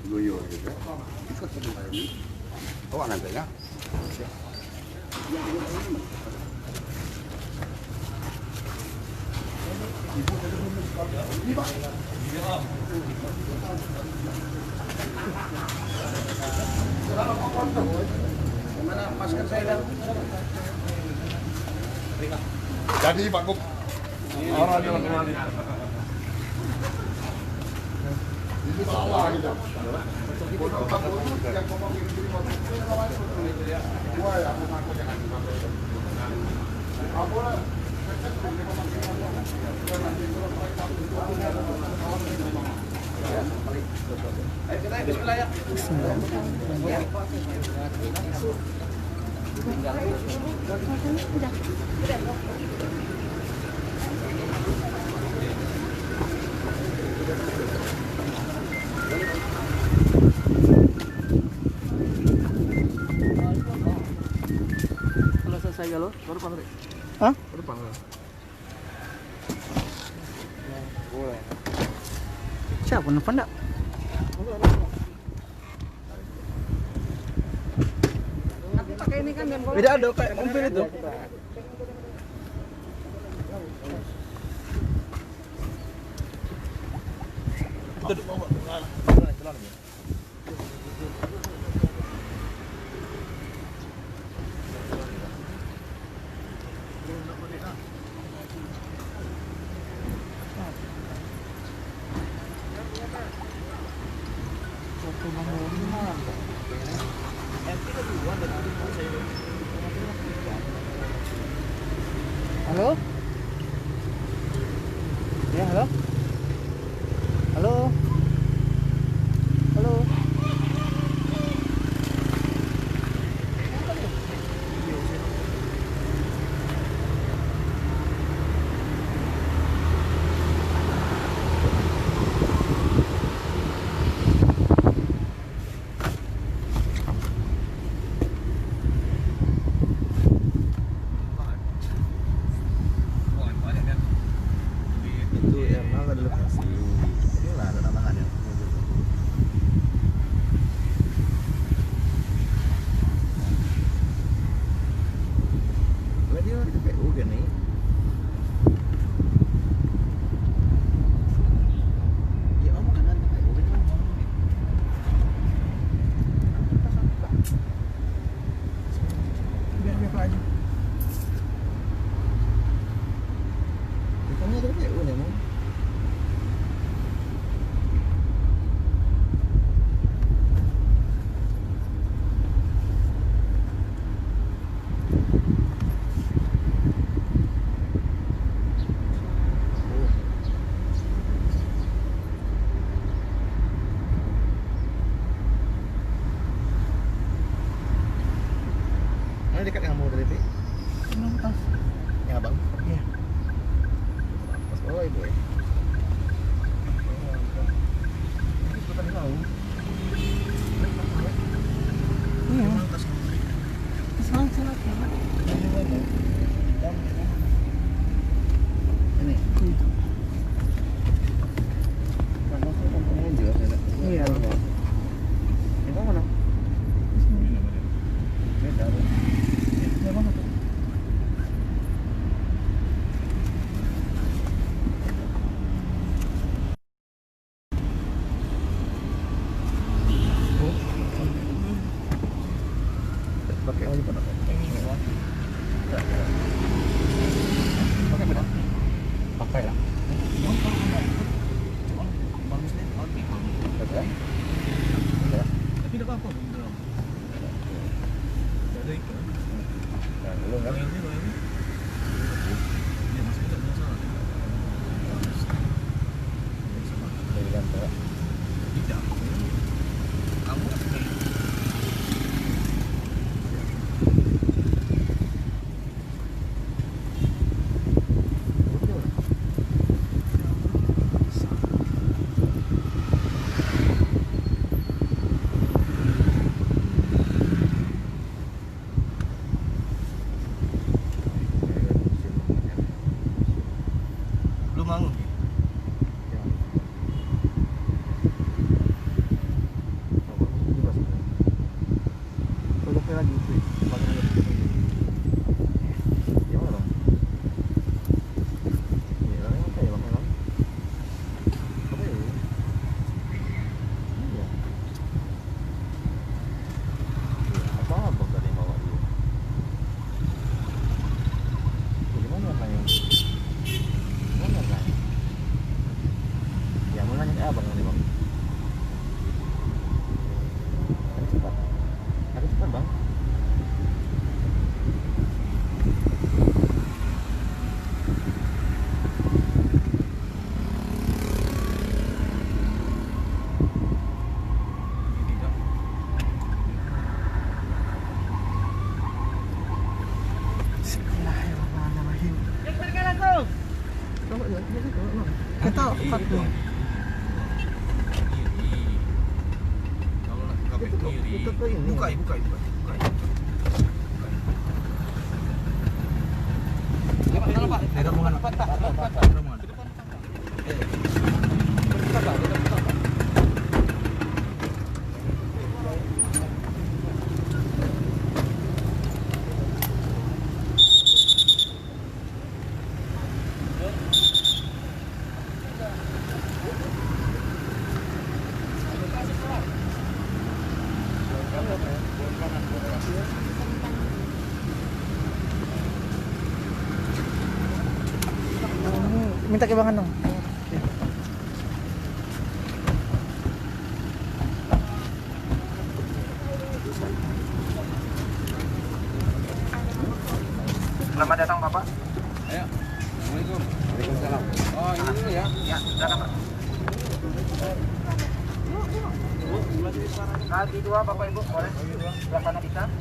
Guyur gitu. Oh, nantinya. Mana masker saya? Jadi Pak Gub. Orang jalan kemana? Ini salah gitu. Ayo kita bismillah ya. Kalau selesai galau, baru panggil. Hah? Baru panggil. Boleh. Siapa nelfon enggak? Pakai ini kan dan Beda ada kayak mobil itu. Halo? Ya, halo? Halo? Halo? Itu yang mana dulu kasih? Inilah ada tambahannya. Lah dia di PU kan nih. Ya om kan ada PU kan. Biar aja. Bukannya ada PU nih, Mam. Mang. Produknya lagi itu. Gimana dong? Iya, apa ya Bang? Apa ya? Iya. Apa Bang tadi yang bawa dia? Gimana warnanya? Gimana warnanya? Ya, mau nanya ke Abang nih Bang. Ada cepat. Ada cepat Bang. Itu kartu. Itu tuh ini. Buka. Di rombongan. Minta ke Bang Anong. Selamat datang Bapak. Ayo. Assalamualaikum. Waalaikumsalam. Oh, ini dulu ya. Ya, silakan Pak. Kaki 2 Bapak Ibu, boleh? Sebelah sana bisa.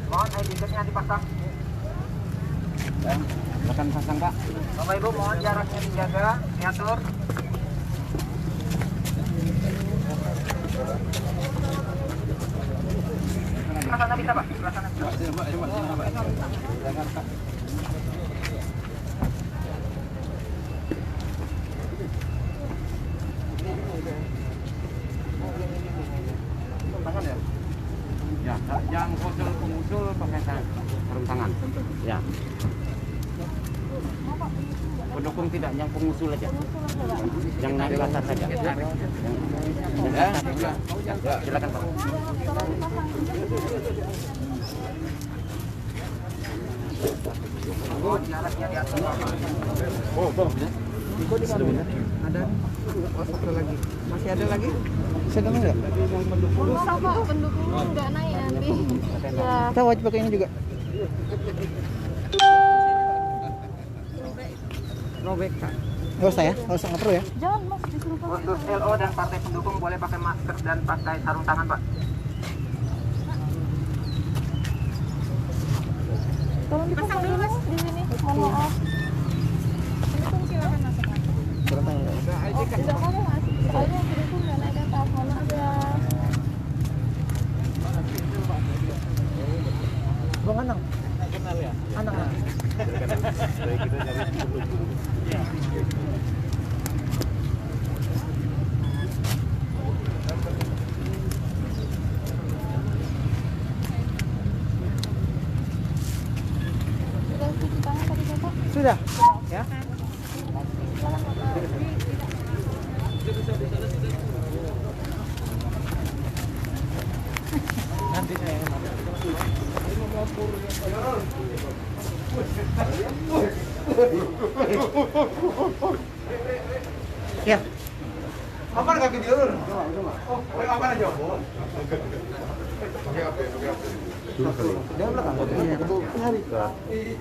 Mohon ID card-nya dipasang. Silakan pasang, Pak. Bapak Ibu mohon jaraknya dijaga, diatur. Sebelah sana bisa Pak, sebelah sana bisa. Silakan, Pak. Tangan ya? Ya, yang usul pengusul pakai sarung tangan. Ya. Pendukung tidak, yang pengusul aja. Yang naik ke atas saja. Ya, silakan Pak. Mohon jaraknya diatur. Ada. Oh, satu lagi. Masih ada lagi? Sedang enggak? Bisa Pak, pendukung nggak naik nanti. Ya. Kita wajib pakai ini juga. Robek, Kak. Enggak usah ya? Enggak usah, nggak perlu ya? Jangan Mas, disuruh pakai. Untuk LO dan partai pendukung boleh pakai masker dan pakai sarung tangan Pak. Tolong dipasang dulu Mas di sini. Mohon maaf. Pendukung silakan masuk Mas. Sarung tangan. Tidak mau Mas. Soalnya pendukung nggak naik ke atas. Mohon maaf ya. Bang Anang. Kenal ya? Anang. Baik, kita nyari dulu. Sudah cuci tangan tadi Bapak? Sudah. Ya. Silakan Bapak. Nanti saya ya. Apa kaki dia dulu? Oh, apa aja? Dia belakang. Iya.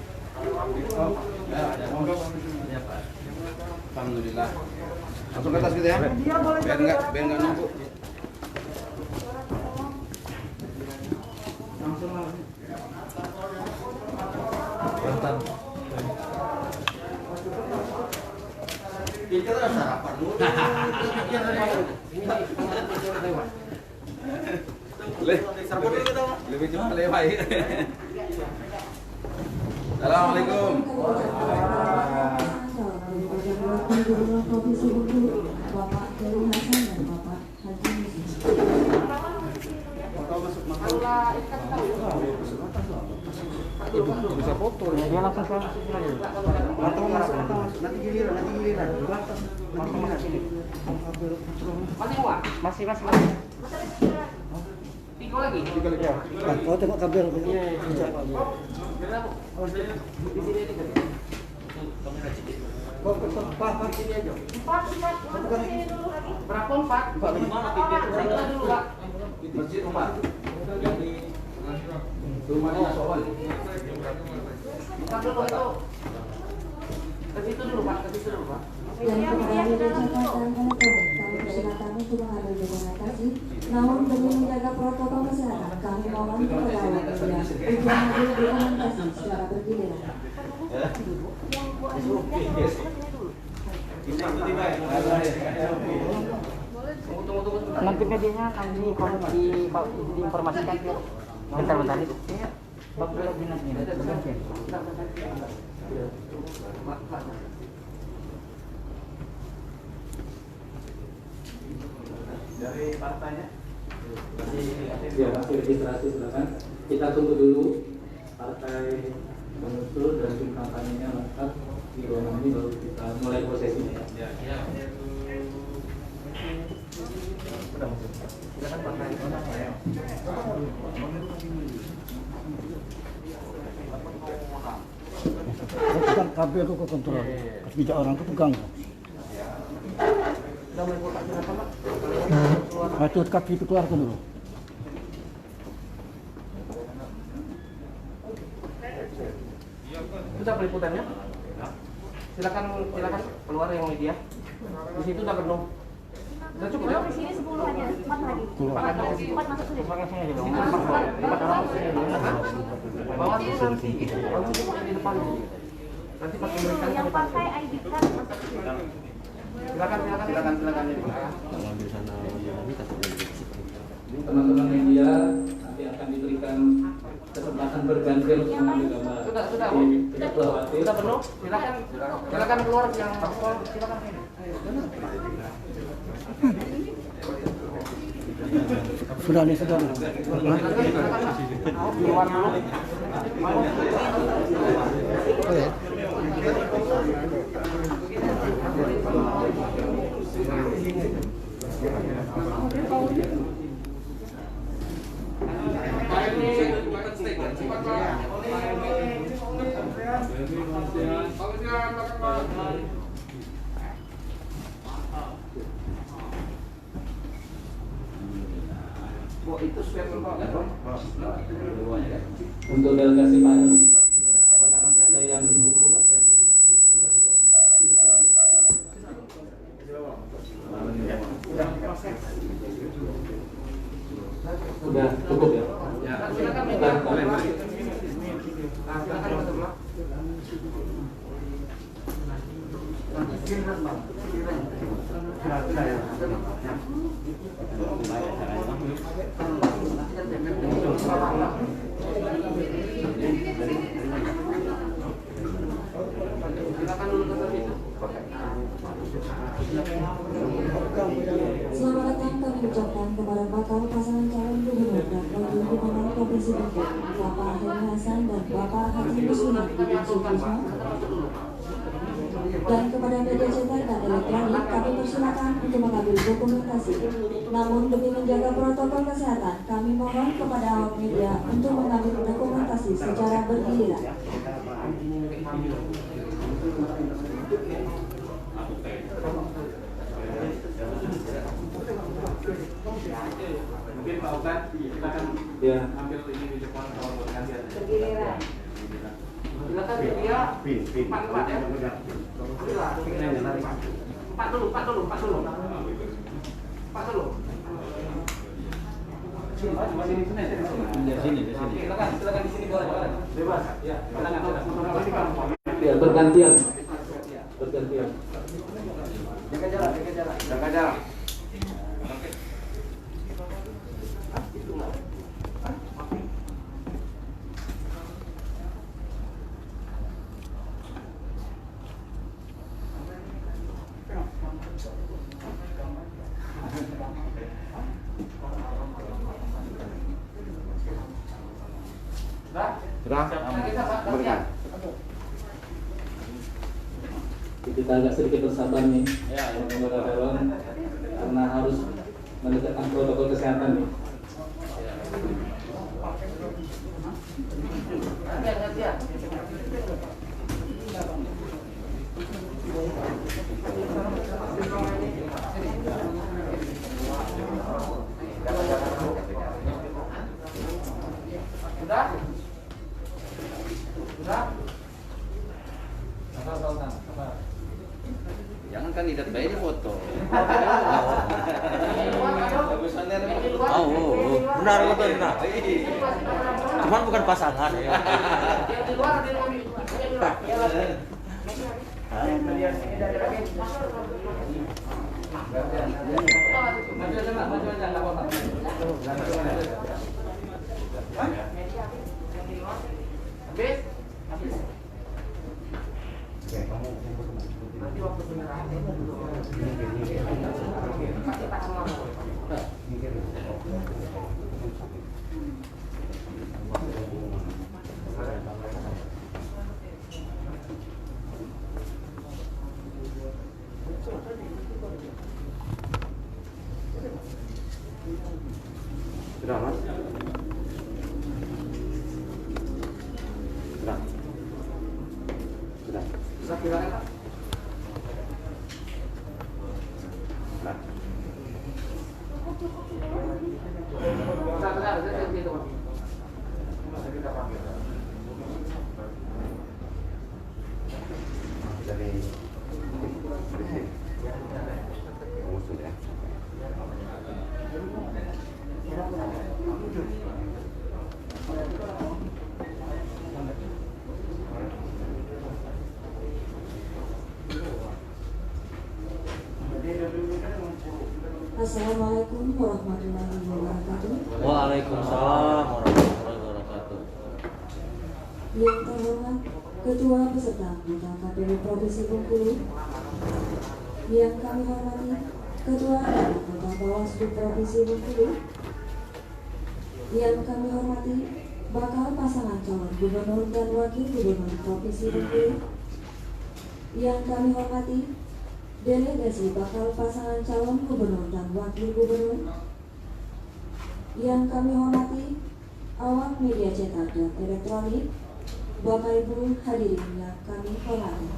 Alhamdulillah. Langsung ke atas gitu ya? Biar nggak numpuk. Kita udah sarapan dulu. Lebih cepat lewat. Assalamualaikum. Gubernur Provinsi Bengkulu, Bapak Heru Hasan dan Bapak Haji Musi. Bisa foto. Dia langsung ke sini aja. Nanti giliran. Masih. Tiga lagi. Oh, tengok kabel. Berapa empat? Dulu Pak. Masjid Umar. Rumahnya soal. Empat dulu itu. Ke situ dulu Pak. Dan kepada media cetak dan elektronik, kami persilakan untuk mengambil dokumentasi. Namun demi menjaga protokol kesehatan, kami mohon kepada awak media untuk mengambil dokumentasi secara bergiliran. Nanti medianya akan diinformasikan ke bentar itu. Bak dulu dinas ini. Dari partainya masih registrasi, silakan. Kita tunggu dulu partai pengusul dan tim kampanyenya lengkap di ruangan ini, baru kita mulai prosesinya. Silakan partai. Pegang kabel itu ke kontrol. Bijak orang itu pegang. Itu kaki itu keluarkan dulu. Sudah peliputannya? Silakan keluar yang media. Di situ udah penuh. Udah cukup ya? Di sini 10 aja, 4 lagi. 4 masuk sini. Empat orang sini dong. Bawa dulu nanti. Bawa dulu di depan. Nanti pakai mereka. Yang pakai ID card masuk sini. Silakan. Teman-teman media nanti akan diberikan kesempatan bergantian untuk mengambil gambar. Sudah. Tidak perlu khawatir. Sudah penuh. Silakan keluar yang parpol. Silakan. Sudah nih, sudah. Keluar dulu. Untuk delegasi Pak masih ada yang dibuku Pak? Sudah cukup ya? Selamat datang kami ucapkan kepada bakal pasangan calon gubernur dan wakil gubernur Provinsi Bengkulu, Bapak Heru Hasan dan Bapak Haji Muslihat Bidin Sutrisno. Dan kepada media cetak dan elektronik, kami persilakan untuk mengambil dokumentasi. Namun demi menjaga protokol kesehatan, kami mohon kepada awak media untuk mengambil dokumentasi secara bergiliran. Mungkin Pak Ustaz, kita akan ambil ini di depan kalau mau gantian. Bergiliran. Silakan media. Empat ya. Empat dulu. Sini. Silakan di sini boleh. Bebas. Ya, silakan. Ya, bergantian. Jaga jarak. Sudah? Kembalikan. Kita agak sedikit bersabar nih, anggota Dewan, karena harus menegakkan protokol kesehatan nih. Jangan kandidat baik di foto. Benar betul benar. Cuman bukan pasangan ya. Sudah, Mas? Sudah. Sudah. Sudah. Assalamualaikum warahmatullahi wabarakatuh. Waalaikumsalam warahmatullahi wabarakatuh. Yang terhormat Ketua beserta anggota KPU Provinsi Bengkulu, yang kami hormati Ketua dan anggota Bawaslu Provinsi Bengkulu, yang kami hormati bakal pasangan calon gubernur dan wakil gubernur Provinsi Bengkulu, yang kami hormati delegasi bakal pasangan calon gubernur dan wakil gubernur, yang kami hormati awak media cetak dan elektronik, Bapak Ibu hadirin yang kami hormati.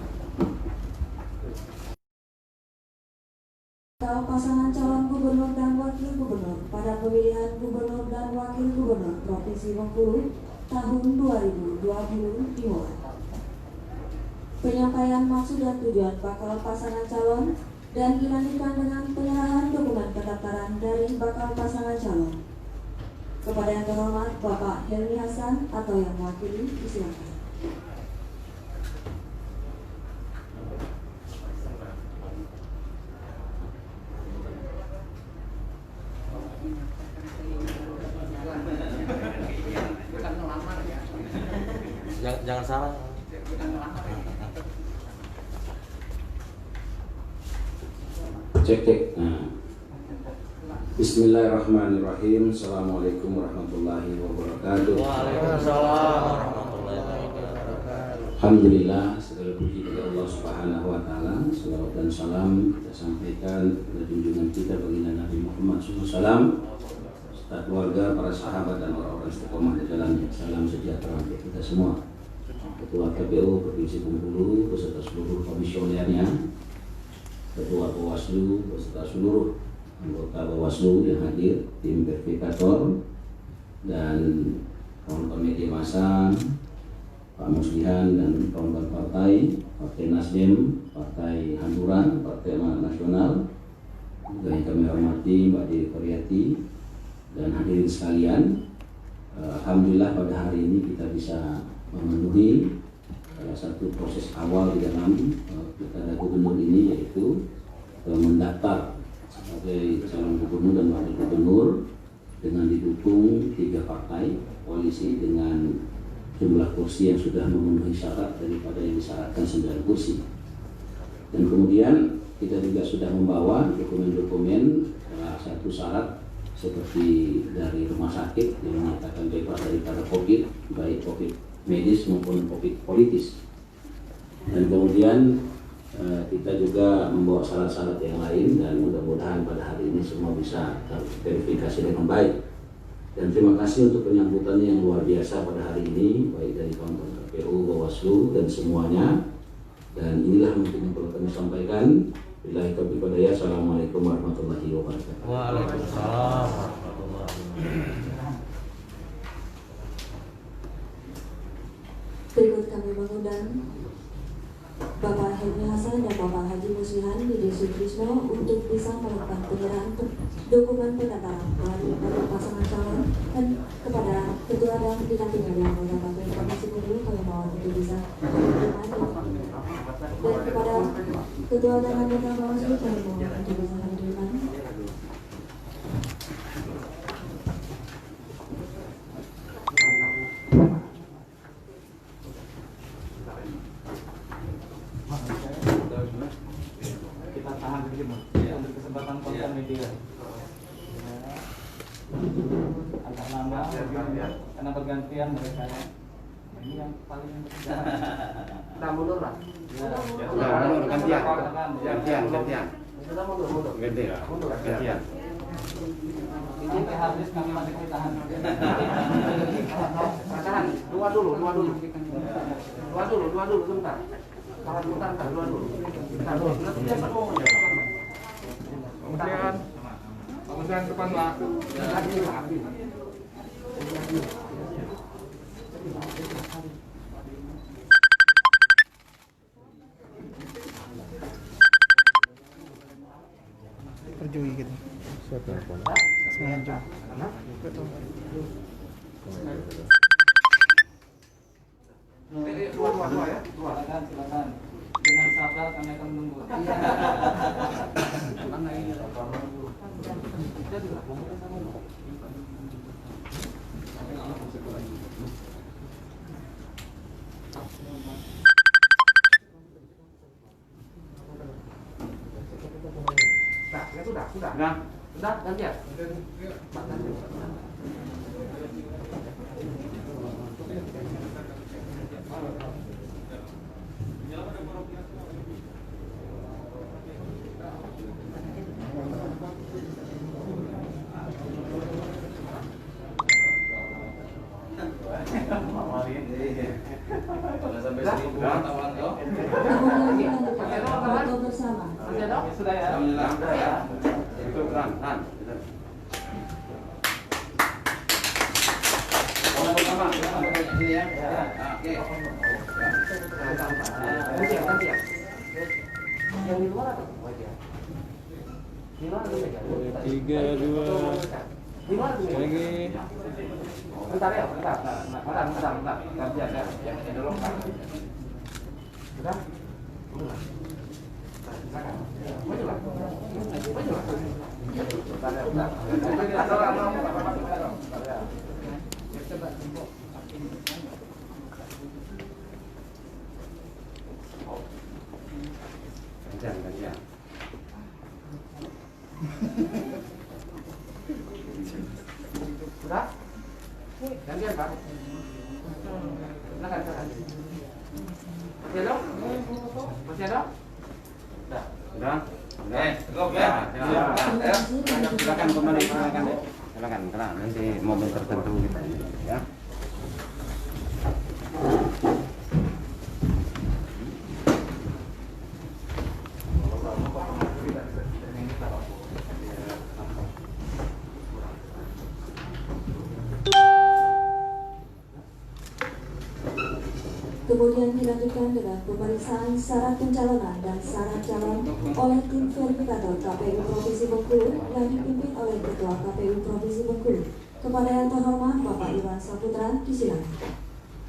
Bakal pasangan calon gubernur dan wakil gubernur pada pemilihan gubernur dan wakil gubernur Provinsi Bengkulu tahun 2020 dimulai. Penyampaian maksud dan tujuan bakal pasangan calon dan dilanjutkan dengan penyerahan dokumen pendaftaran dari bakal pasangan calon. Kepada yang terhormat Bapak Helmi Hasan atau yang mewakili, disilakan. Jangan salah. Cek. Nah. Bismillahirrahmanirrahim. Assalamualaikum warahmatullahi wabarakatuh. Waalaikumsalam warahmatullahi wabarakatuh. Alhamdulillah, segala puji kepada Allah Subhanahu wa taala. Salawat dan salam kita sampaikan kepada junjungan kita baginda Nabi Muhammad SAW, serta keluarga, para sahabat dan orang-orang istiqomah di jalannya. Salam sejahtera untuk kita semua. Ketua KPU Provinsi Bengkulu beserta seluruh komisionernya, Ketua Bawaslu beserta seluruh anggota Bawaslu yang hadir, tim verifikator dan kawan-kawan media massa, Pak Muslihan dan kawan-kawan partai Nasdem, Partai Hanura, Partai Amanat Nasional, juga yang kami hormati Mbak Dewi Koryati dan hadirin sekalian. Alhamdulillah pada hari ini kita bisa memenuhi salah satu proses awal di dalam pilkada gubernur ini, yaitu mendaftar sebagai calon gubernur dan wakil gubernur dengan didukung 3 partai koalisi dengan jumlah kursi yang sudah memenuhi syarat daripada yang disyaratkan 9 kursi. Dan kemudian kita juga sudah membawa dokumen-dokumen satu syarat seperti dari rumah sakit yang menyatakan bebas daripada COVID, baik COVID medis maupun politis. Dan kemudian kita juga membawa syarat-syarat yang lain dan mudah-mudahan pada hari ini semua bisa terverifikasi dengan baik. Dan terima kasih untuk penyambutannya yang luar biasa pada hari ini, baik dari kawan-kawan KPU, Bawaslu dan semuanya. Dan inilah mungkin yang perlu kami sampaikan. Billahi taufiq wal hidayah. Assalamualaikum warahmatullahi wabarakatuh. Waalaikumsalam warahmatullahi wabarakatuh. Berikut kami mengundang Bapak Helmi Hasan dan Bapak Haji Muslihan Dede Sutrisno untuk bisa melakukan penyerahan dokumen pendaftaran kepada pasangan calon dan kepada ketua dan didampingi oleh anggota KPU Provinsi Bengkulu kami mohon untuk bisa hadir. Dan kepada ketua dan anggota Bawaslu kami mohon untuk bisa hadirkan. Kita tahan dulu untuk kesempatan konten media. Agak lama karena bergantian mereka. Ini yang paling Nah, mundur lah. Mundur, gantian. Sudah mundur. Gantian. sampai habis kami masih ditahan. Tahan, dua dulu sebentar. Tahan bentar, dua dulu. Bentar, nanti dia mau Kemudian depan lah. Perjui gitu. Sengaja. Betul. Dua ya. Silakan. Dengan sabar kami akan menunggu. Sudah, gantian. Foto bersama. Sudah ya. Yang di luar atau di luar dulu ya. 3, 2. Di luar dulu. Lagi. Bentar ya, bentar. Gantian ya. Yang dulu. Sudah? Silakan. Maju lah. Gantian. Sudah? Gantian, Pak. Silakan. Masih ada? Sudah? Cukup ya. Silakan kembali, silakan nanti momen tertentu gitu ya. Kemudian dilanjutkan dengan pemeriksaan syarat pencalonan dan syarat calon oleh tim verifikator KPU Provinsi Bengkulu yang dipimpin oleh Ketua KPU Provinsi Bengkulu. Kepada yang terhormat Bapak Iwan Saputra, disilakan.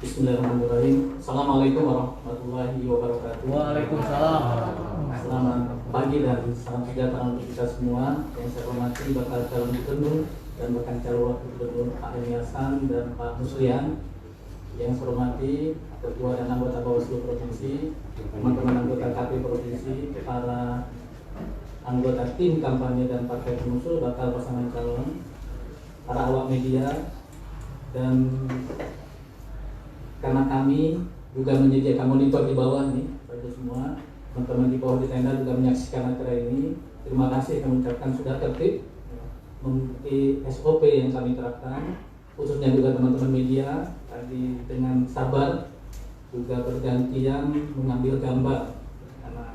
Bismillahirrahmanirrahim. Assalamualaikum warahmatullahi wabarakatuh. Waalaikumsalam. Selamat pagi dan salam sejahtera untuk kita semua. Yang saya hormati bakal calon gubernur dan bakal calon wakil gubernur Pak Helmi Hasan dan Pak Muslihan. Yang saya hormati Ketua dan anggota Bawaslu Provinsi, teman-teman anggota KPU Provinsi, para anggota tim kampanye dan partai pengusung bakal pasangan calon, para awak media, dan karena kami juga menyediakan monitor di bawah nih, itu semua teman-teman di bawah di tenda juga menyaksikan acara ini. Terima kasih kami ucapkan sudah tertib mengikuti SOP yang kami terapkan, khususnya juga teman-teman media tadi dengan sabar juga bergantian mengambil gambar, karena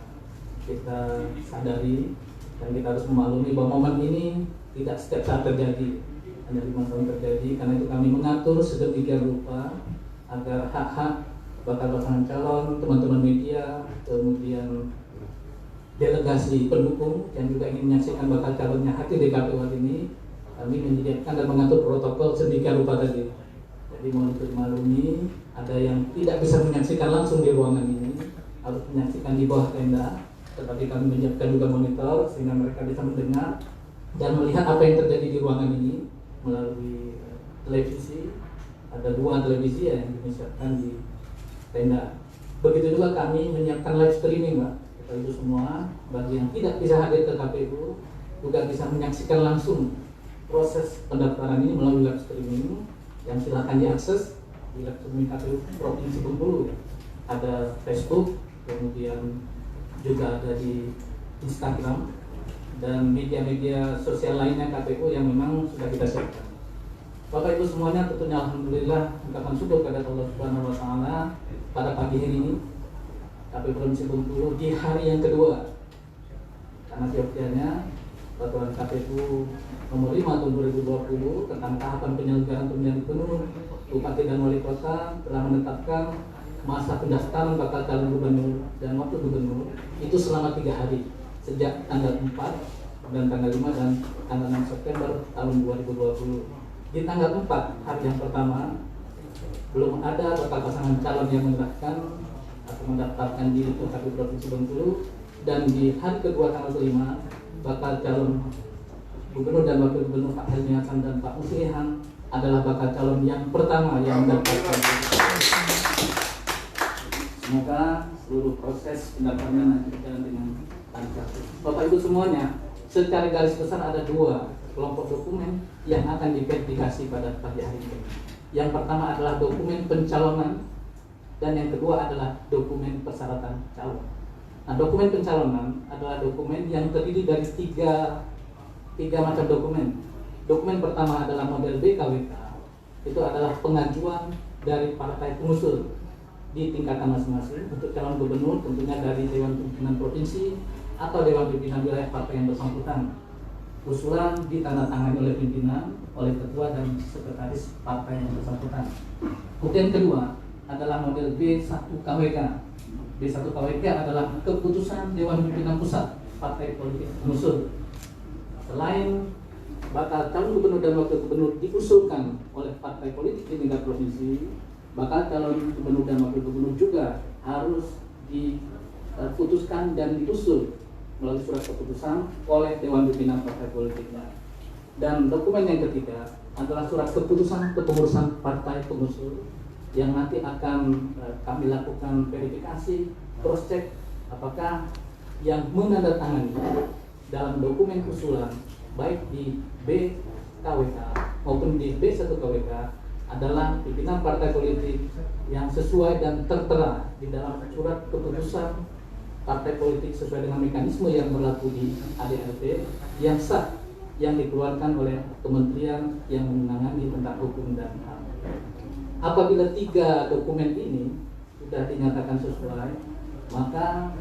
kita sadari dan kita harus memaklumi bahwa momen ini tidak setiap saat terjadi, hanya 5 tahun terjadi. Karena itu kami mengatur sedemikian rupa agar hak-hak bakal pasangan calon, teman-teman media, kemudian delegasi pendukung yang juga ingin menyaksikan bakal calonnya hadir di KPU hari ini, kami menyediakan dan mengatur protokol sedemikian rupa tadi. Jadi mohon dimaklumi, ada yang tidak bisa menyaksikan langsung di ruangan ini, harus menyaksikan di bawah tenda, tetapi kami menyiapkan juga monitor sehingga mereka bisa mendengar dan melihat apa yang terjadi di ruangan ini melalui televisi. Ada 2 televisi yang disiapkan di tenda. Begitu juga kami menyiapkan live streaming, Mbak. Itu semua bagi yang tidak bisa hadir ke KPU juga bisa menyaksikan langsung proses pendaftaran ini melalui live streaming yang silakan diakses di live streaming KPU Provinsi Bengkulu. Ada Facebook, kemudian juga ada di Instagram dan media-media sosial lainnya KPU yang memang sudah kita siapkan. Bapak Ibu semuanya, tentunya alhamdulillah ucapan syukur kepada Allah Subhanahu wa taala pada pagi hari ini KPU Provinsi Bengkulu di hari yang kedua, karena diokiannya peraturan KPU nomor 5 tahun 2020 tentang tahapan penyelenggaraan pemilihan gubernur, bupati dan wali kota telah menetapkan masa pendaftaran bakal calon gubernur dan wakil gubernur itu selama 3 hari sejak tanggal 4 dan tanggal 5 dan tanggal 6 September tahun 2020. Di tanggal 4 hari yang pertama belum ada bakal pasangan calon yang menyerahkan atau mendaftarkan diri ke KPU Provinsi Bengkulu, dan di hari kedua tanggal 5 bakal calon gubernur dan wakil gubernur Pak Helmi Hasan dan Pak Muslihan adalah bakal calon yang pertama yang mendaftarkan. Semoga seluruh proses pendaftaran nanti berjalan dengan lancar. Bapak Ibu semuanya, secara garis besar ada 2 kelompok dokumen yang akan diverifikasi pada pagi hari ini. Yang pertama adalah dokumen pencalonan dan yang kedua adalah dokumen persyaratan calon. Nah, dokumen pencalonan adalah dokumen yang terdiri dari tiga macam dokumen. Dokumen pertama adalah model BKWK. Itu adalah pengajuan dari partai pengusul di tingkatan masing-masing untuk calon gubernur, tentunya dari Dewan Pimpinan Provinsi atau Dewan Pimpinan Wilayah partai yang bersangkutan. Usulan ditandatangani oleh pimpinan, oleh ketua dan sekretaris partai yang bersangkutan. Kemudian kedua adalah model B1KWK. B1KWK adalah keputusan Dewan Pimpinan Pusat Partai Politik Pengusul. Selain bakal calon gubernur dan wakil gubernur diusulkan oleh partai politik di tingkat provinsi, bakal calon gubernur dan wakil gubernur juga harus diputuskan dan diusul melalui surat keputusan oleh Dewan Pimpinan Partai Politiknya. Dan dokumen yang ketiga adalah surat keputusan kepengurusan partai pengusul yang nanti akan kami lakukan verifikasi, cross check apakah yang menandatangani dalam dokumen usulan baik di BKWK maupun di B1KWK adalah pimpinan partai politik yang sesuai dan tertera di dalam surat keputusan partai politik sesuai dengan mekanisme yang berlaku di ADRT yang sah, yang dikeluarkan oleh kementerian yang menangani tentang hukum dan HAM. Apabila 3 dokumen ini sudah dinyatakan sesuai, maka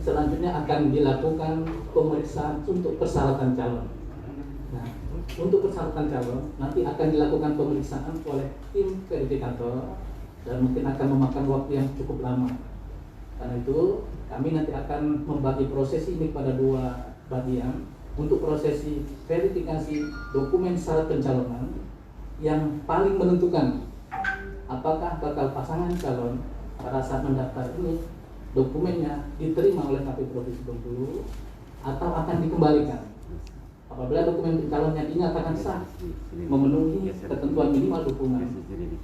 selanjutnya akan dilakukan pemeriksaan untuk persyaratan calon. Nah, untuk persyaratan calon nanti akan dilakukan pemeriksaan oleh tim verifikator dan mungkin akan memakan waktu yang cukup lama. Karena itu kami nanti akan membagi proses ini pada 2 bagian. Untuk prosesi verifikasi dokumen syarat pencalonan yang paling menentukan apakah bakal pasangan calon pada saat mendaftar ini dokumennya diterima oleh KPU Provinsi Bengkulu atau akan dikembalikan. Apabila dokumen pencalonnya dinyatakan sah, memenuhi ketentuan minimal dukungan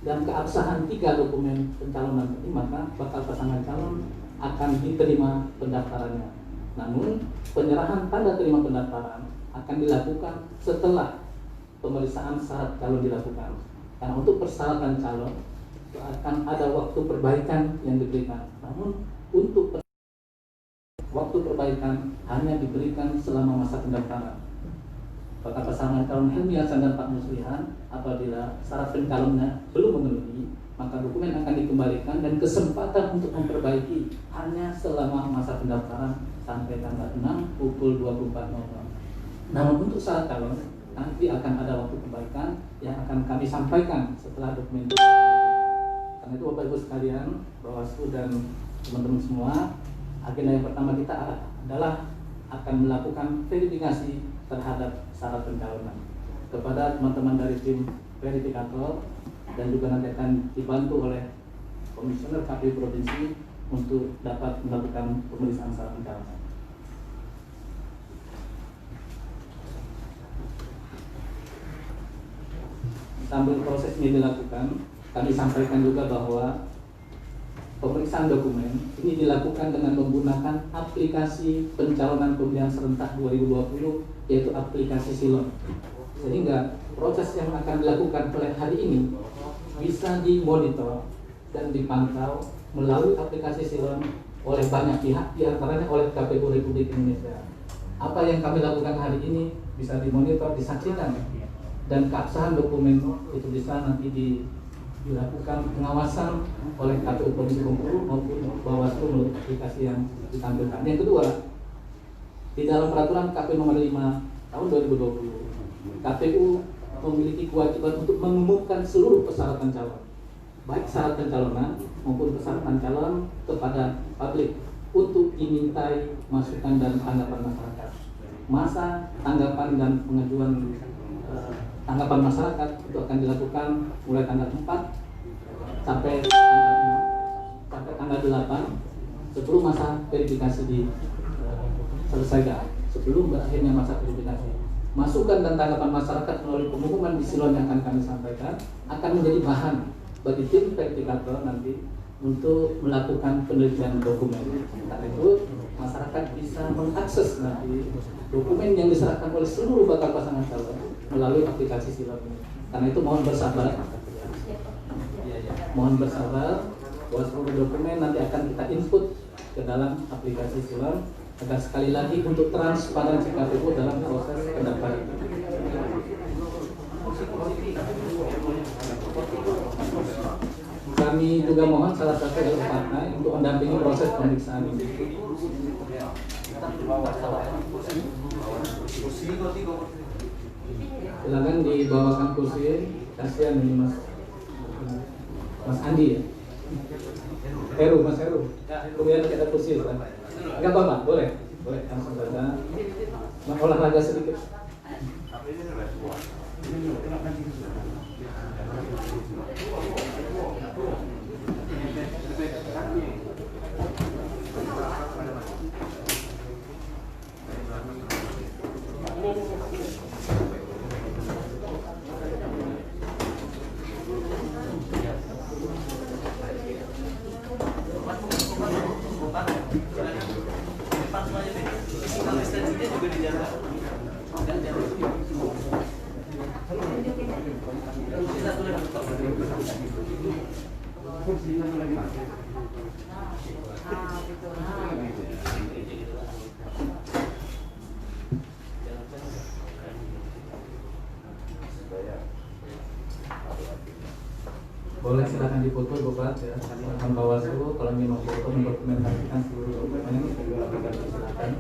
dan keabsahan 3 dokumen pencalonan ini, maka bakal pasangan calon akan diterima pendaftarannya. Namun penyerahan tanda terima pendaftaran akan dilakukan setelah pemeriksaan syarat calon dilakukan. Karena untuk persyaratan calon akan ada waktu perbaikan yang diberikan. Namun untuk waktu perbaikan hanya diberikan selama masa pendaftaran. Bakal pasangan calon Helmi Hasan dan Pak Muslihan apabila syarat pencalonnya belum memenuhi, maka dokumen akan dikembalikan dan kesempatan untuk memperbaiki hanya selama masa pendaftaran sampai tanggal 6 pukul 24.00. Namun untuk syarat calon nanti akan ada waktu perbaikan yang akan kami sampaikan setelah dokumen. Karena itu Bapak Ibu sekalian, Bawaslu dan teman-teman semua, agenda yang pertama kita adalah akan melakukan verifikasi terhadap syarat pencalonan kepada teman-teman dari tim verifikator dan juga nanti akan dibantu oleh Komisioner KPU Provinsi untuk dapat melakukan pemeriksaan syarat pencalonan. Sambil proses ini dilakukan, kami sampaikan juga bahwa pemeriksaan dokumen ini dilakukan dengan menggunakan aplikasi pencalonan pemilihan serentak 2020, yaitu aplikasi Silon. Sehingga proses yang akan dilakukan oleh hari ini bisa dimonitor dan dipantau melalui aplikasi Silon oleh banyak pihak, diantaranya oleh KPU Republik Indonesia. Apa yang kami lakukan hari ini bisa dimonitor, disaksikan, dan keabsahan dokumen itu bisa nanti dilakukan pengawasan oleh KPU Provinsi Bengkulu maupun Bawaslu melalui aplikasi yang ditampilkan. Yang kedua, di dalam peraturan KPU nomor 5 tahun 2020, KPU memiliki kewajiban untuk mengumumkan seluruh persyaratan calon, baik syarat pencalonan maupun persyaratan calon kepada publik untuk dimintai masukan dan tanggapan masyarakat. Masa tanggapan dan pengajuan tanggapan masyarakat itu akan dilakukan mulai tanggal 4 sampai tanggal 8 sebelum masa verifikasi selesaikan, sebelum berakhirnya masa verifikasi. Masukan dan tanggapan masyarakat melalui pengumuman di Silon yang akan kami sampaikan akan menjadi bahan bagi tim verifikator nanti untuk melakukan penelitian dokumen. Karena itu masyarakat bisa mengakses nanti dokumen yang diserahkan oleh seluruh bakal pasangan calon melalui aplikasi Silon ini. Karena itu mohon bersabar. Mohon bersabar bahwa seluruh dokumen nanti akan kita input ke dalam aplikasi Silon agar sekali lagi untuk transparansi KPU dalam proses pendaftaran. Kami juga mohon salah satu dari partai untuk mendampingi proses pemeriksaan ini. Silakan dibawakan kursi. Kasihan ini Mas Andi ya. Mas Heru. Kemudian kita kursi. Enggak apa-apa, boleh langsung saja. Olahraga sedikit. Boleh silakan dipoto Bapak ya. Teman Bawaslu kalau ingin memfoto mendokumentasikan seluruh dokumen silakan.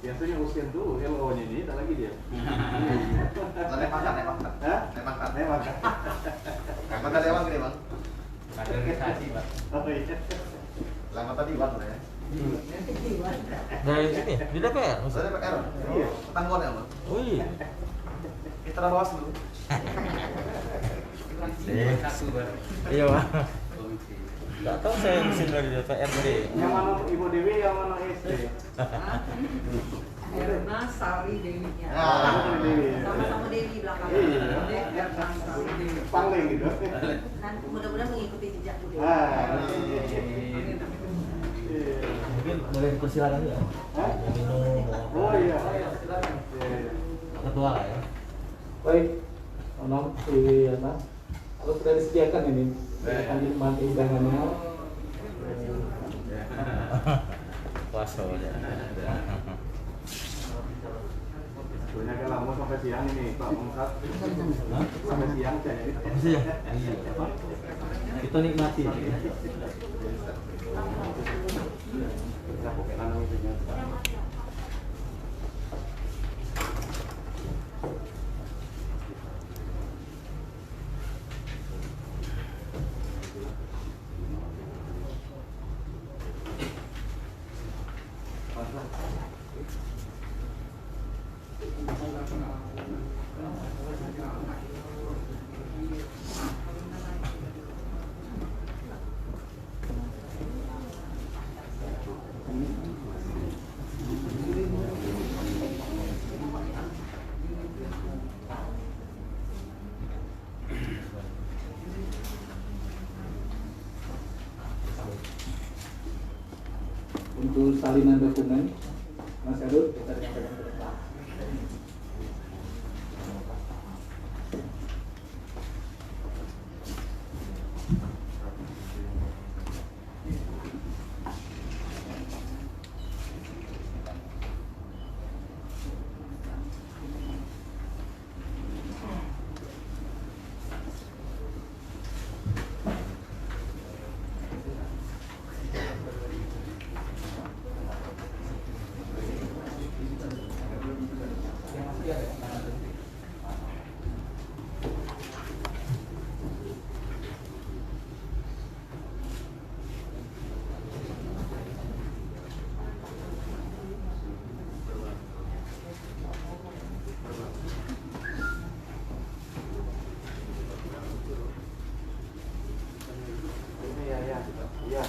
Biasanya usian dulu, LO-nya ini, tak lagi dia. Naik makan. Hah? Naik makan. Naik makan. Kapan tadi Bang gini Bang? Kaderisasi, Pak. Oh iya. Lama tadi Bang ya. Nah ini di DPR. Saya DPR. Iya. Tanggungan ya Bang. Oh iya. Kita bawas dulu. Iya Pak. Gak tahu saya mesin dari DPR deh. Yang mana Ibu Dewi, yang mana SD? Erna Sari Dewinya. Ah. Sama-sama Dewi belakang. Iya. Pangling gitu. Nanti mudah-mudahan mengikuti jejak juga. Mungkin boleh dipersilakan ya. Hah? Minum. Oh iya. Ketua lah ya. Baik, Nong, kalau sudah disediakan ini, akan dinikmati hidangannya. Puasa ya. Soalnya kan lama sampai siang ini Pak Mengsat. Sampai siang saya. Iya. Iya. Kita nikmati. Kita pakai nanam itu ya. Untuk salinan dokumen, Mas Adul, kita sampaikan ke depan. Iya.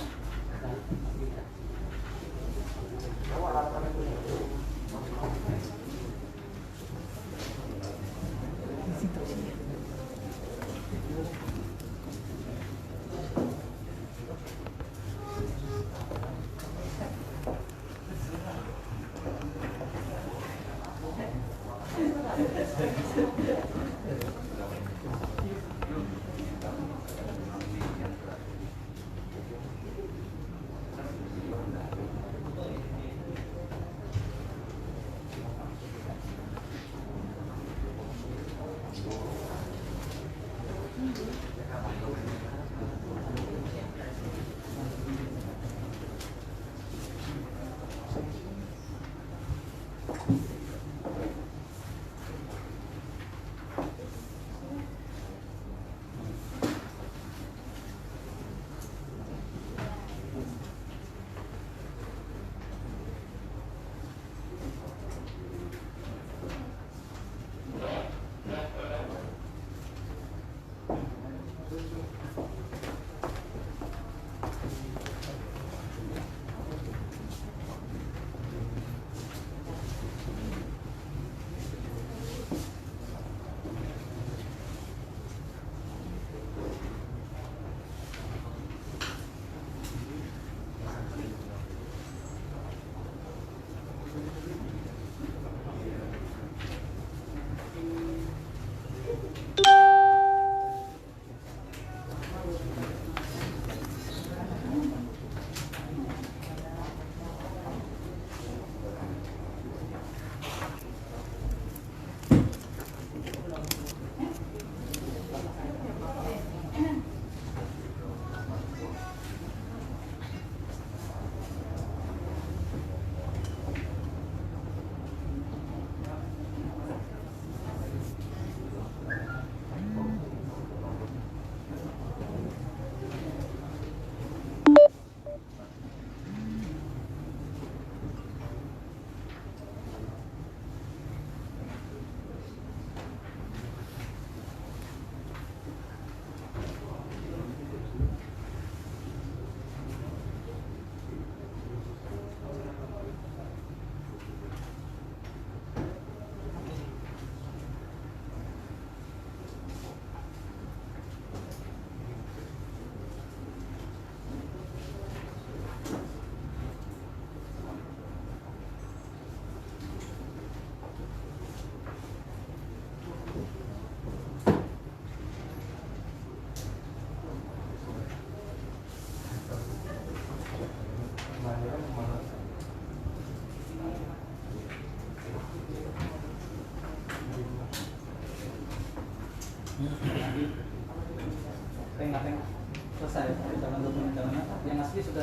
selesai dengan dokumen calonnya, yang asli sudah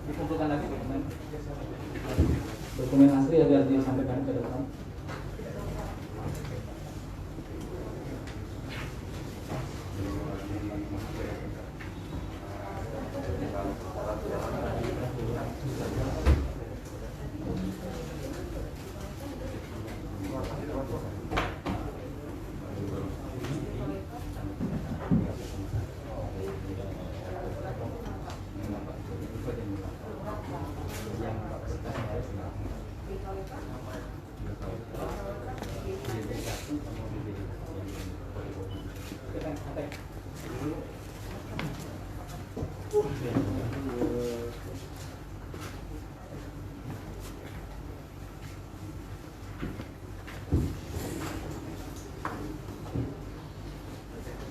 dikumpulkan lagi dokumen asli agar disampaikan ke depan.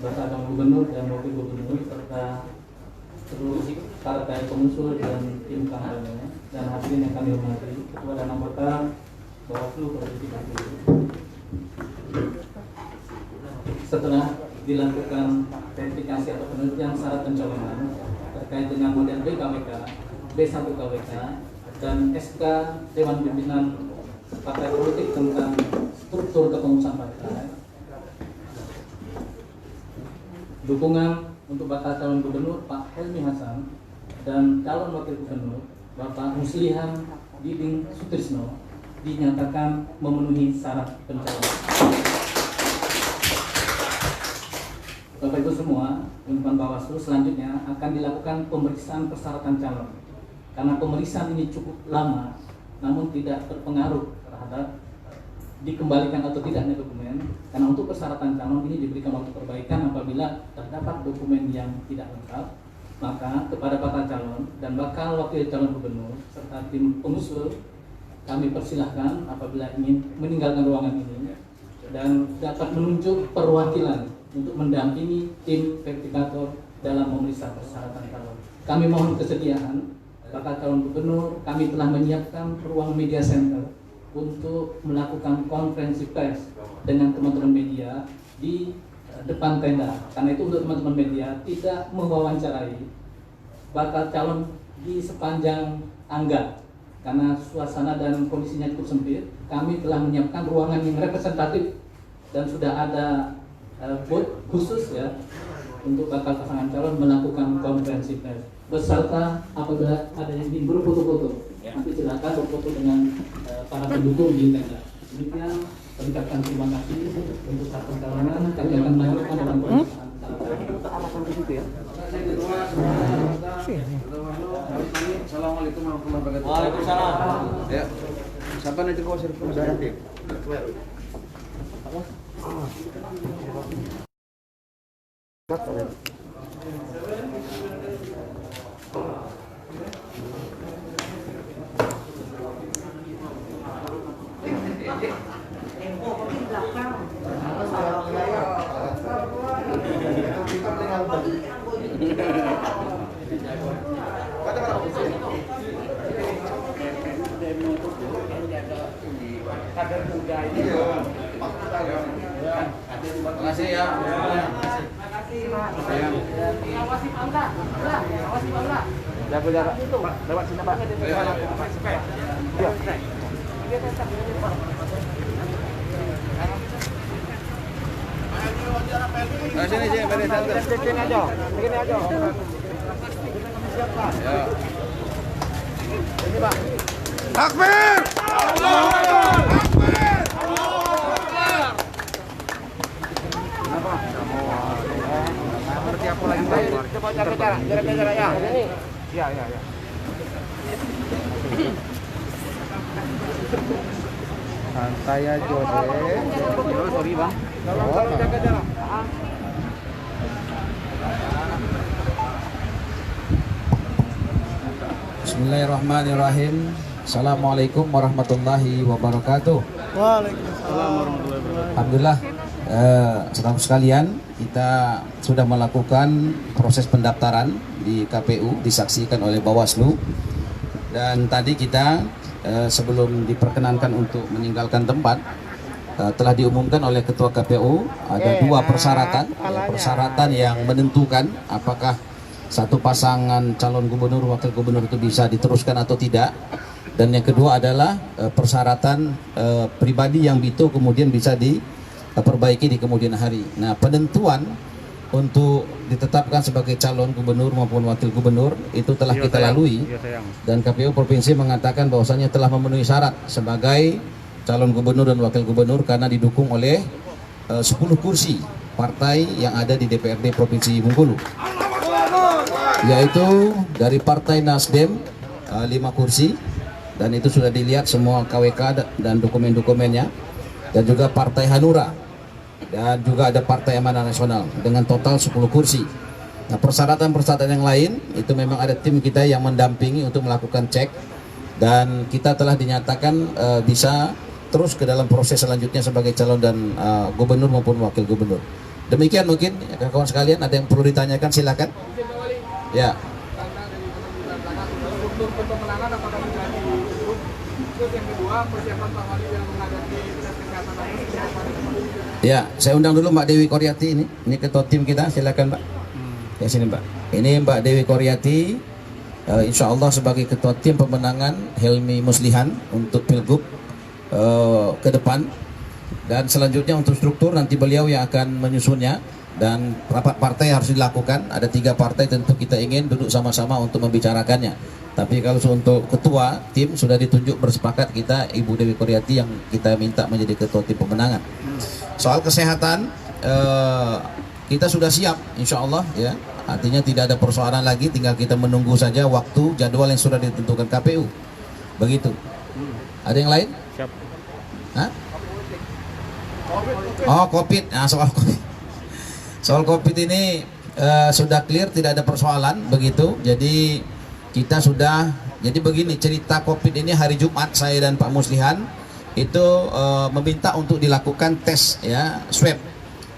Bakal calon gubernur dan wakil gubernur serta seluruh partai pengusul dan tim kampanye dan hadirin yang kami hormati, ketua dan anggota Bawaslu Provinsi Bengkulu. Setelah dilakukan verifikasi atau penelitian syarat pencalonan terkait dengan model BKWK, B1 KWK, dan SK Dewan Pimpinan Partai Politik tentang struktur kepengurusan partai, dukungan untuk bakal calon gubernur Pak Helmi Hasan dan calon wakil gubernur Bapak Muslihan Diding Sutrisno dinyatakan memenuhi syarat pencalonan. Bapak Ibu semua, teman-teman Bawaslu, selanjutnya akan dilakukan pemeriksaan persyaratan calon. Karena pemeriksaan ini cukup lama, namun tidak terpengaruh terhadap dikembalikan atau tidaknya dokumen, karena untuk persyaratan calon ini diberikan waktu perbaikan apabila terdapat dokumen yang tidak lengkap, maka kepada bakal calon dan bakal wakil calon gubernur serta tim pengusul kami persilahkan apabila ingin meninggalkan ruangan ini dan dapat menunjuk perwakilan untuk mendampingi tim verifikator dalam memeriksa persyaratan calon. Kami mohon kesediaan bakal calon gubernur, kami telah menyiapkan ruang media center untuk melakukan konferensi pers dengan teman-teman media di depan tenda. Karena itu untuk teman-teman media tidak mewawancarai bakal calon di sepanjang angga. Karena suasana dan kondisinya cukup sempit, kami telah menyiapkan ruangan yang representatif dan sudah ada booth khusus ya untuk bakal pasangan calon melakukan konferensi pers beserta apabila ada yang ingin berfoto-foto. Nanti silakan berfoto dengan para pendukung di tenda. Demikian, mengucapkan terima kasih untuk saat pencalonan. Kami akan melanjutkan dalam pemeriksaan. Assalamualaikum warahmatullahi wabarakatuh. Waalaikumsalam. Ya. Siapa nanti kau servis berarti? Terima kasih ya. Awasi Pak. Awasi Pak. Jaga jarak itu, Pak. Lewat sini, Pak. Iya. Nah, sini pada santai. Begini aja. Siapa? Ya. Ini, Pak. Takbir! Allahu Akbar! Takbir! Kenapa? Seperti apa lagi, Pak? Coba jaga jarak ya. Iya. Santai aja, deh. Sorry, Bang. Kalau jaga jarak. Bismillahirrahmanirrahim. Assalamualaikum warahmatullahi wabarakatuh. Waalaikumsalam warahmatullahi wabarakatuh. Alhamdulillah, saudara sekalian, kita sudah melakukan proses pendaftaran di KPU, disaksikan oleh Bawaslu. Dan tadi kita sebelum diperkenankan untuk meninggalkan tempat, telah diumumkan oleh Ketua KPU ada dua persyaratan, persyaratan yang menentukan apakah satu pasangan calon gubernur wakil gubernur itu bisa diteruskan atau tidak, dan yang kedua adalah persyaratan pribadi yang itu kemudian bisa diperbaiki di kemudian hari. Nah, penentuan untuk ditetapkan sebagai calon gubernur maupun wakil gubernur itu telah kita lalui, dan KPU Provinsi mengatakan bahwasanya telah memenuhi syarat sebagai calon gubernur dan wakil gubernur karena didukung oleh 10 kursi partai yang ada di DPRD Provinsi Bengkulu, yaitu dari Partai Nasdem 5 kursi, dan itu sudah dilihat semua KWK dan dokumen-dokumennya, dan juga Partai Hanura, dan juga ada Partai Amanah Nasional dengan total 10 kursi. Nah, persyaratan-persyaratan yang lain itu memang ada tim kita yang mendampingi untuk melakukan cek, dan kita telah dinyatakan bisa terus ke dalam proses selanjutnya sebagai calon dan gubernur maupun wakil gubernur. Demikian mungkin kawan sekalian, ada yang perlu ditanyakan silakan. Ya. Ya, saya undang dulu Mbak Dewi Koryati ini ketua tim kita, silakan Mbak. Ya sini Mbak. Ini Mbak Dewi Koryati, insya Allah sebagai ketua tim pemenangan Helmi Muslihan untuk Pilgub ke depan, dan selanjutnya untuk struktur nanti beliau yang akan menyusunnya, dan rapat partai harus dilakukan. Ada 3 partai tentu kita ingin duduk sama-sama untuk membicarakannya. Tapi kalau untuk ketua tim sudah ditunjuk bersepakat kita Ibu Dewi Koryati yang kita minta menjadi ketua tim pemenangan. Soal kesehatan kita sudah siap insya Allah ya, artinya tidak ada persoalan lagi, tinggal kita menunggu saja waktu jadwal yang sudah ditentukan KPU begitu. Ada yang lain? Siap. Hah? Oh, COVID. Nah, soal COVID ini sudah clear, tidak ada persoalan begitu. Jadi kita sudah, jadi begini cerita COVID ini, hari Jumat saya dan Pak Muslihan itu meminta untuk dilakukan tes ya, swab.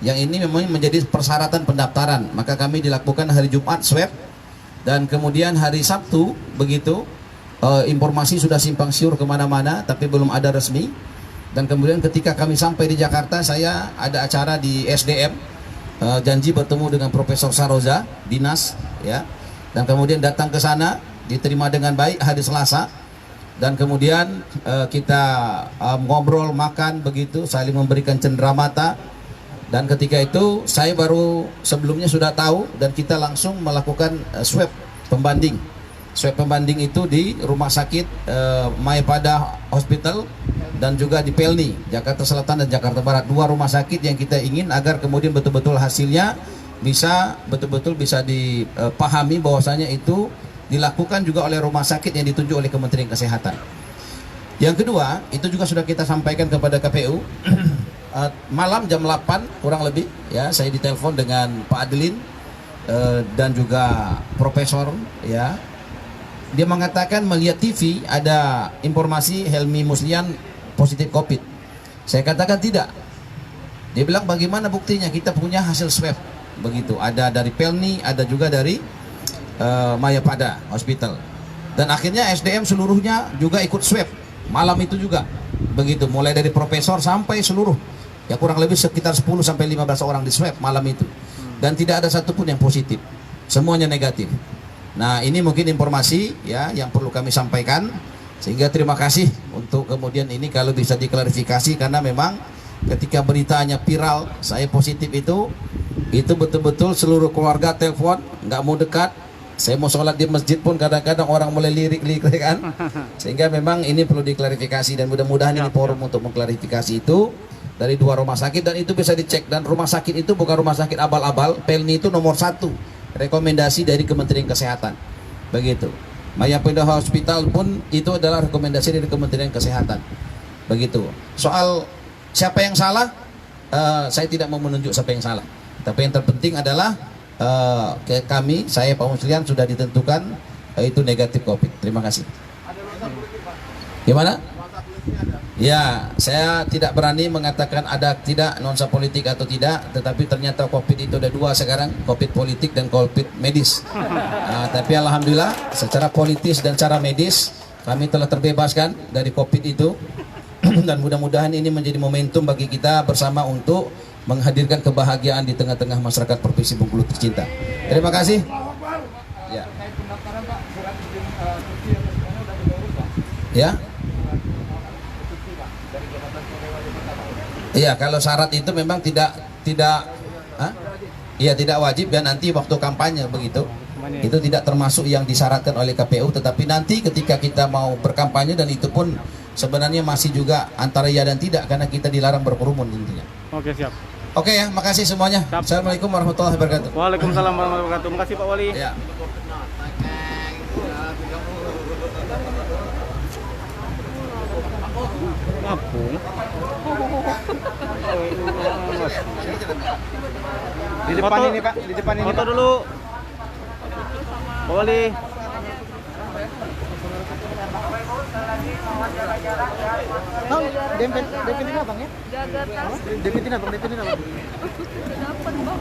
Yang ini memang menjadi persyaratan pendaftaran, maka kami dilakukan hari Jumat swab, dan kemudian hari Sabtu begitu informasi sudah simpang siur kemana-mana tapi belum ada resmi. Dan kemudian ketika kami sampai di Jakarta, saya ada acara di SDM, janji bertemu dengan Profesor Saroza dinas ya, dan kemudian datang ke sana, diterima dengan baik hari Selasa, dan kemudian kita ngobrol, makan begitu, saling memberikan cenderamata. Dan ketika itu saya baru sebelumnya sudah tahu, dan kita langsung melakukan swab pembanding. Swab pembanding itu di Rumah Sakit Mayapada Hospital dan juga di Pelni, Jakarta Selatan dan Jakarta Barat. 2 rumah sakit yang kita ingin agar kemudian betul-betul hasilnya bisa betul-betul bisa dipahami bahwasanya itu dilakukan juga oleh rumah sakit yang ditunjuk oleh Kementerian Kesehatan. Yang kedua, itu juga sudah kita sampaikan kepada KPU. Malam jam 8 kurang lebih ya, saya ditelepon dengan Pak Adelin dan juga Profesor ya. Dia mengatakan melihat TV ada informasi Helmi Muslihan positif COVID. Saya katakan tidak. Dia bilang bagaimana buktinya? Kita punya hasil swab begitu. Ada dari Pelni, ada juga dari Mayapada Hospital. Dan akhirnya SDM seluruhnya juga ikut swab malam itu juga begitu. Mulai dari profesor sampai seluruh, ya kurang lebih sekitar 10 sampai 15 orang di swab malam itu. Dan tidak ada satupun yang positif. Semuanya negatif. Nah, ini mungkin informasi ya yang perlu kami sampaikan, sehingga terima kasih untuk kemudian ini kalau bisa diklarifikasi, karena memang ketika beritanya viral saya positif itu betul-betul seluruh keluarga telepon, nggak mau dekat. Saya mau sholat di masjid pun kadang-kadang orang mulai lirik-lirik kan, sehingga memang ini perlu diklarifikasi, dan mudah-mudahan ini forum untuk mengklarifikasi itu dari 2 rumah sakit, dan itu bisa dicek. Dan rumah sakit itu bukan rumah sakit abal-abal, Pelni itu nomor 1 rekomendasi dari Kementerian Kesehatan begitu. Mayapada Hospital pun itu adalah rekomendasi dari Kementerian Kesehatan begitu. Soal siapa yang salah, saya tidak mau menunjuk siapa yang salah, tapi yang terpenting adalah kami, saya Pak Muslihan sudah ditentukan itu negatif COVID. Terima kasih. Gimana? Ya, saya tidak berani mengatakan ada tidak nuansa politik atau tidak, tetapi ternyata COVID itu ada 2 sekarang, COVID politik dan COVID medis. Tapi alhamdulillah secara politis dan secara medis kami telah terbebaskan dari COVID itu. Dan mudah-mudahan ini menjadi momentum bagi kita bersama untuk menghadirkan kebahagiaan di tengah-tengah masyarakat Provinsi Bengkulu tercinta. Terima kasih. Ya. Ya. Iya, kalau syarat itu memang tidak wajib ya, nanti waktu kampanye begitu. Itu tidak termasuk yang disyaratkan oleh KPU, tetapi nanti ketika kita mau berkampanye, dan itu pun sebenarnya masih juga antara ya dan tidak, karena kita dilarang berkerumun intinya. Oke, siap. Oke ya, makasih semuanya. Assalamualaikum warahmatullahi wabarakatuh. Waalaikumsalam warahmatullahi wabarakatuh. Makasih Pak Wali. Ya. Ngapung. Di depan ini Pak, di depan ini. Foto dulu. Pak Wali. Tahu DP ini Bang ya? Jaga tas. DP ini Bang, DP ini Bang. Dapat, Bang.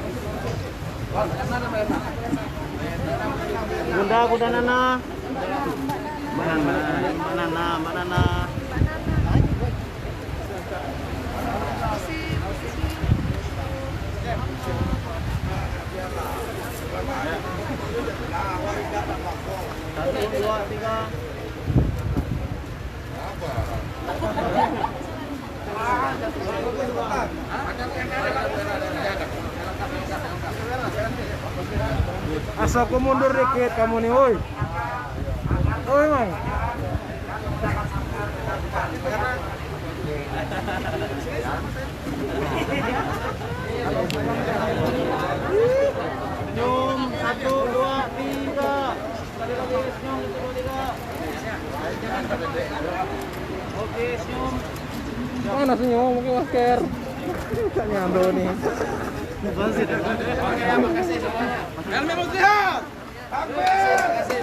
Bunda Nana. Mbak Nana. Satu, dua, tiga. Asal aku mundur dikit kamu nih, woi. Woi, Mang. Senyum, 1, 2, 3. Sekali lagi senyum, 1, 2, 3. Oke, senyum. Mana senyum, pakai masker. Tak nyampe nih. Makasih semuanya. Helmi Muslihat. Makasih.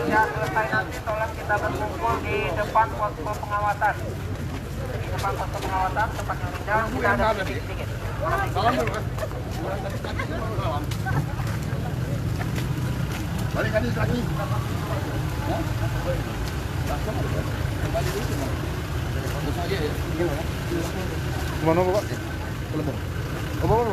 Tidak selesai nanti tolong kita berkumpul di depan posko pengawasan. Di depan posko pengawasan tempatnya Rinjang kita ada sedikit. Balik lagi. Mana Pak? Bapak.